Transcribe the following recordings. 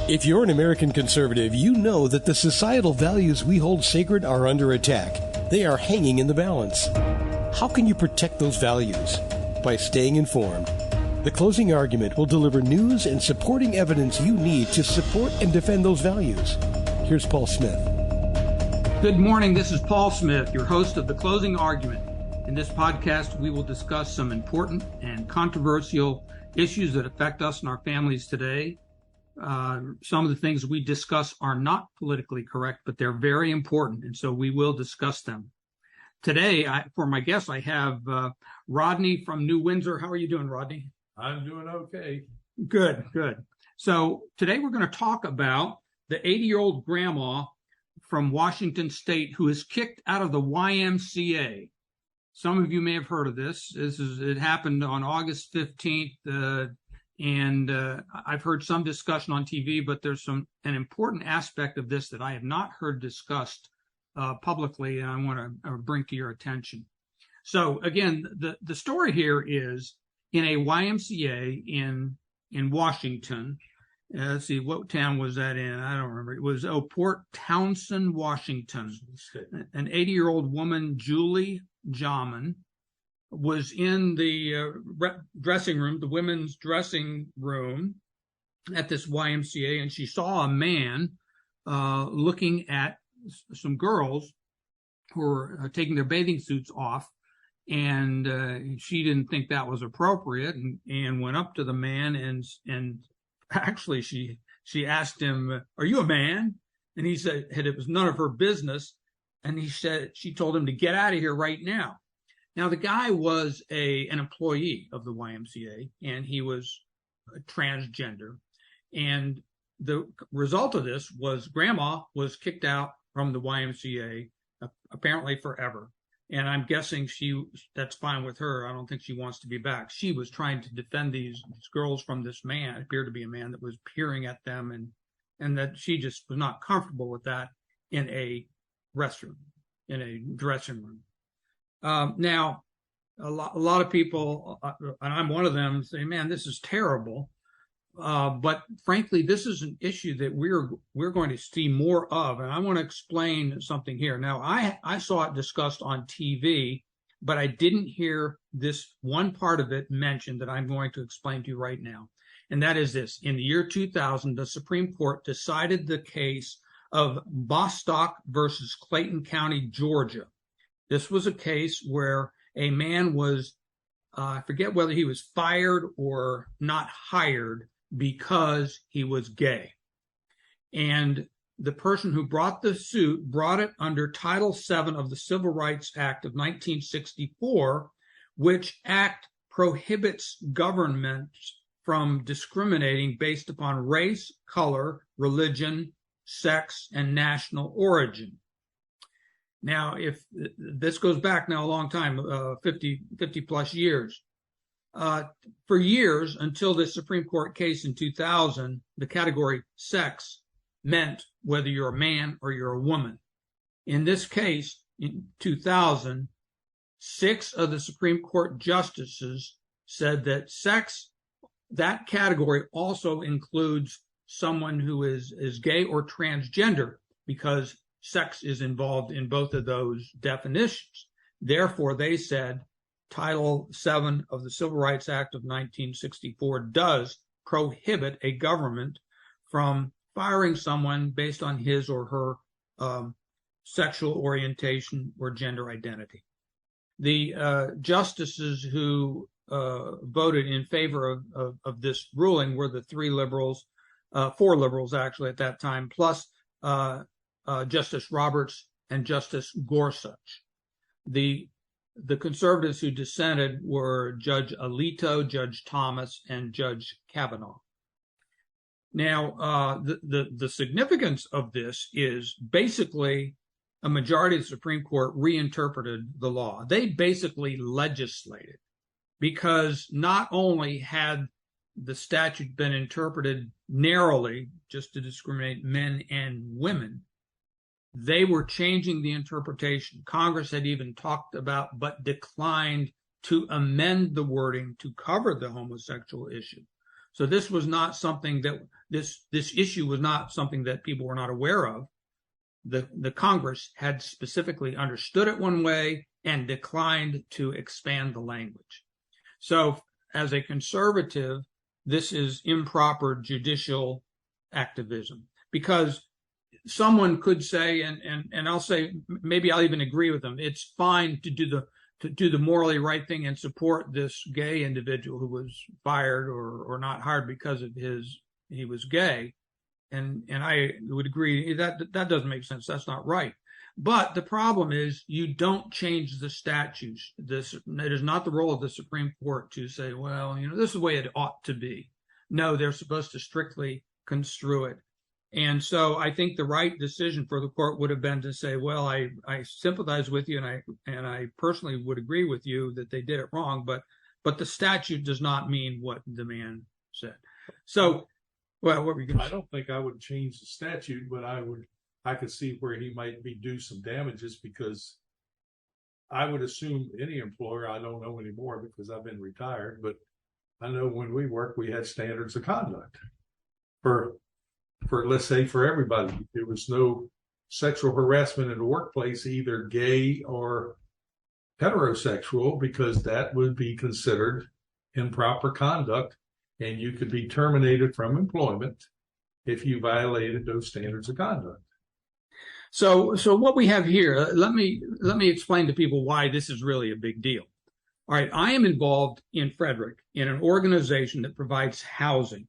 If you're an American conservative, you know that the societal values we hold sacred are under attack. They are hanging in the balance. How can you protect those values? By staying informed. The Closing Argument will deliver news and supporting evidence you need to support and defend those values. Here's Paul Smith. Good morning. This is Paul Smith, your host of The Closing Argument. In this podcast, we will discuss some important and controversial issues that affect us and our families today. Some of the things we discuss are not politically correct, but they're very important, and so we will discuss them. Today, for my guest, I have Rodney from New Windsor. How are you doing, Rodney? I'm doing okay. Good, good. So today we're going to talk about the 80-year-old grandma from Washington State who is kicked out of the YMCA. Some of you may have heard of this. It happened on August 15th, and I've heard some discussion on TV, but there's an important aspect of this that I have not heard discussed publicly, and I want to bring to your attention. So again, the story here is in a YMCA in Washington. Let's see, what town was that in? I don't remember. It was Port Townsend, Washington. An 80-year-old woman, Julie Jamin, was in the dressing room, the women's dressing room at this YMCA, and she saw a man looking at some girls who were taking their bathing suits off, and she didn't think that was appropriate, and went up to the man and actually she asked him, "Are you a man?" And he said it was none of her business, and she told him to get out of here right now. Now, the guy was an employee of the YMCA, and he was a transgender. And the result of this was Grandma was kicked out from the YMCA, apparently forever. And I'm guessing that's fine with her. I don't think she wants to be back. She was trying to defend these girls from this man. It appeared to be a man that was peering at them, and that she just was not comfortable with that in a restroom, in a dressing room. Now, a lot of people, and I'm one of them, say, "Man, this is terrible." But frankly, this is an issue that we're going to see more of, and I want to explain something here. Now, I saw it discussed on TV, but I didn't hear this one part of it mentioned that I'm going to explain to you right now, and that is this. In the year 2000, the Supreme Court decided the case of Bostock versus Clayton County, Georgia. This was a case where a man was, I forget whether he was fired or not hired because he was gay. And the person who brought the suit brought it under Title VII of the Civil Rights Act of 1964, which act prohibits governments from discriminating based upon race, color, religion, sex, and national origin. Now, if this goes back now a long time, 50 plus years, for years until the Supreme Court case in 2000, the category sex meant whether you're a man or you're a woman. In this case, in 2000, 6 of the Supreme Court justices said that sex, that category also includes someone who is gay or transgender, because sex is involved in both of those definitions. Therefore, they said Title VII of the Civil Rights Act of 1964 does prohibit a government from firing someone based on his or her sexual orientation or gender identity. The justices who voted in favor of this ruling were the 4 liberals actually at that time, plus Justice Roberts and Justice Gorsuch. The conservatives who dissented were Judge Alito, Judge Thomas, and Judge Kavanaugh. Now, the significance of this is basically a majority of the Supreme Court reinterpreted the law. They basically legislated, because not only had the statute been interpreted narrowly just to discriminate men and women, they were changing the interpretation. Congress had even talked about, but declined to amend the wording to cover the homosexual issue. So this was not something that this issue was not something that people were not aware of. The Congress had specifically understood it one way and declined to expand the language. So as a conservative, this is improper judicial activism, because someone could say, and I'll say, maybe I'll even agree with them, it's fine to do the morally right thing and support this gay individual who was fired or not hired because of he was gay. And I would agree that doesn't make sense. That's not right. But the problem is you don't change the statutes. It is not the role of the Supreme Court to say, well, this is the way it ought to be. No, they're supposed to strictly construe it. And so I think the right decision for the court would have been to say, well, I sympathize with you, and I personally would agree with you that they did it wrong, but the statute does not mean what the man said. So, well, what were you going to say? I don't think I would change the statute, but I could see where he might be due some damages, because I would assume any employer, I don't know anymore because I've been retired, but I know when we worked, we had standards of conduct for let's say for everybody. There was no sexual harassment in the workplace, either gay or heterosexual, because that would be considered improper conduct, and you could be terminated from employment if you violated those standards of conduct. So what we have here, let me explain to people why this is really a big deal. All right, I am involved in Frederick in an organization that provides housing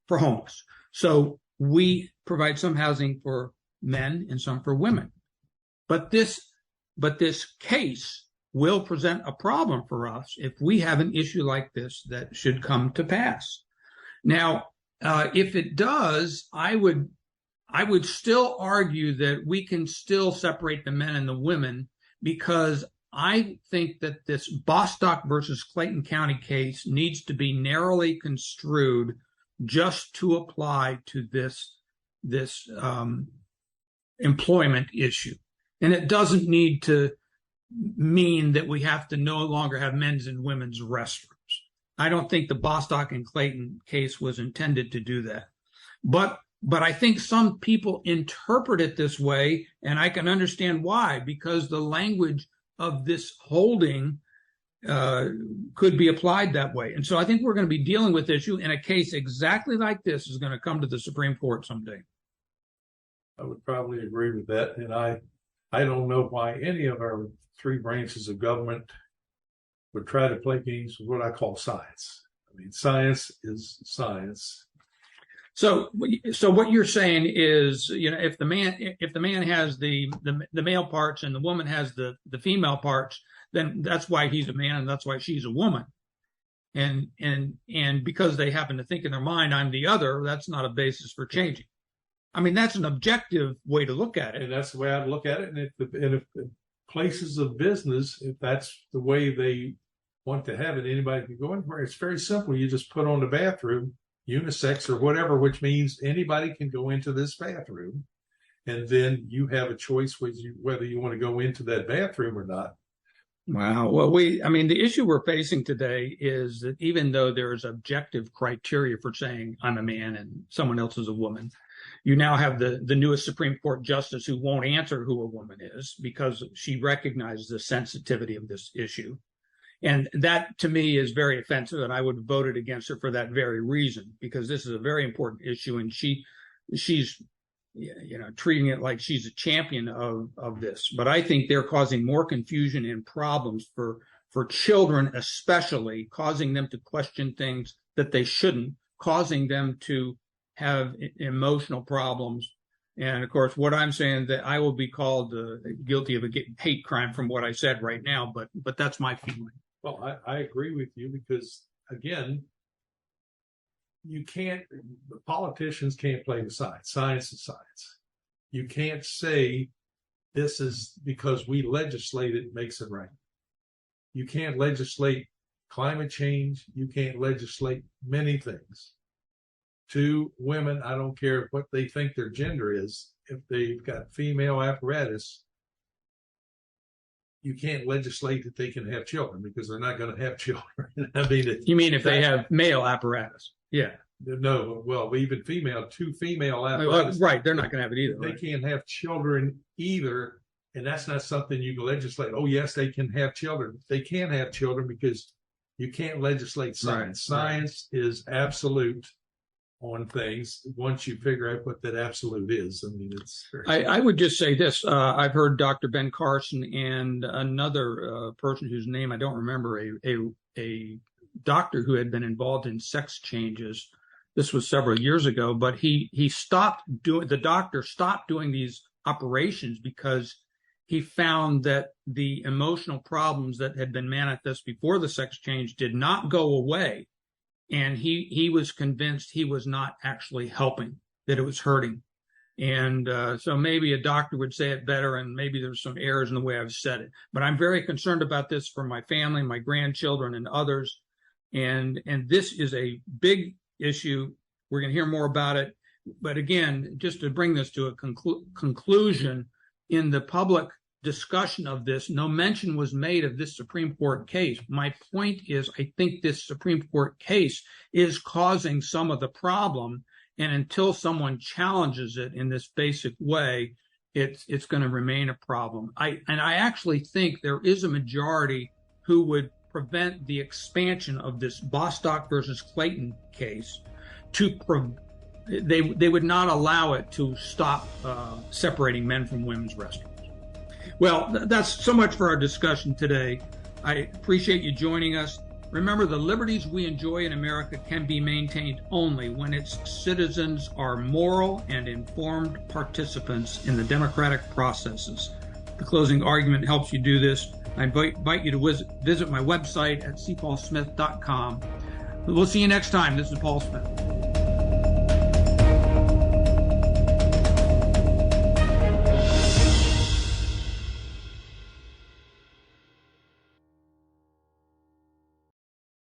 for homeless. So we provide some housing for men and some for women. But this case will present a problem for us if we have an issue like this that should come to pass. Now, if it does, I would still argue that we can still separate the men and the women, because I think that this Bostock versus Clayton County case needs to be narrowly construed just to apply to this employment issue. And it doesn't need to mean that we have to no longer have men's and women's restrooms. I don't think the Bostock and Clayton case was intended to do that. But I think some people interpret it this way, and I can understand why, because the language of this holding could be applied that way. And so I think we're going to be dealing with this issue, and a case exactly like this is going to come to the Supreme Court someday. I would probably agree with that. And I don't know why any of our three branches of government would try to play games with what I call science. I mean, science is science. So what you're saying is, if the man has the male parts and the woman has the female parts, then that's why he's a man and that's why she's a woman. And because they happen to think in their mind, I'm the other, that's not a basis for changing. I mean, that's an objective way to look at it. And that's the way I'd look at it. And if the places of business, if that's the way they want to have it, anybody can go in where it's very simple. You just put on the bathroom, unisex or whatever, which means anybody can go into this bathroom. And then you have a choice whether you want to go into that bathroom or not. Wow. Well, the issue we're facing today is that even though there is objective criteria for saying I'm a man and someone else is a woman, you now have the newest Supreme Court justice who won't answer who a woman is because she recognizes the sensitivity of this issue. And that, to me, is very offensive, and I would have voted against her for that very reason, because this is a very important issue, and she's treating it like she's a champion of this. But I think they're causing more confusion and problems for children, especially, causing them to question things that they shouldn't, causing them to have emotional problems. And of course, what I'm saying, that I will be called guilty of a hate crime from what I said right now, but that's my feeling. Well, I agree with you, because again, politicians can't play with science. Science is science. You can't say this is because we legislate it makes it right. You can't legislate climate change. You can't legislate many things. To women, I don't care what they think their gender is. If they've got female apparatus, you can't legislate that they can have children because they're not going to have children. I mean, you mean if they have male apparatus? Yeah. No, well, even two female apparatus. Right, they're not going to have it either. They right? can't have children either, and that's not something you can legislate. Oh, yes, they can have children. They can't have children because you can't legislate science. Right, Science is absolute on things once you figure out what that absolute is. I mean, it's I would just say this. I've heard Dr. Ben Carson and another person whose name I don't remember, a doctor who had been involved in sex changes. This was several years ago, but the doctor stopped doing these operations because he found that the emotional problems that had been manifest before the sex change did not go away. And he was convinced he was not actually helping, that it was hurting. And so maybe a doctor would say it better, and maybe there's some errors in the way I've said it. But I'm very concerned about this for my family, my grandchildren, and others. And this is a big issue. We're going to hear more about it. But again, just to bring this to a conclusion, in the public discussion of this, no mention was made of this Supreme Court case. My point is, I think this Supreme Court case is causing some of the problem. And until someone challenges it in this basic way, it's going to remain a problem. I actually think there is a majority who would prevent the expansion of this Bostock versus Clayton case. They would not allow it to stop separating men from women's restrooms. Well, that's so much for our discussion today. I appreciate you joining us. Remember, the liberties we enjoy in America can be maintained only when its citizens are moral and informed participants in the democratic processes. The closing argument helps you do this. I invite you to visit my website at cpaulsmith.com. We'll see you next time. This is Paul Smith.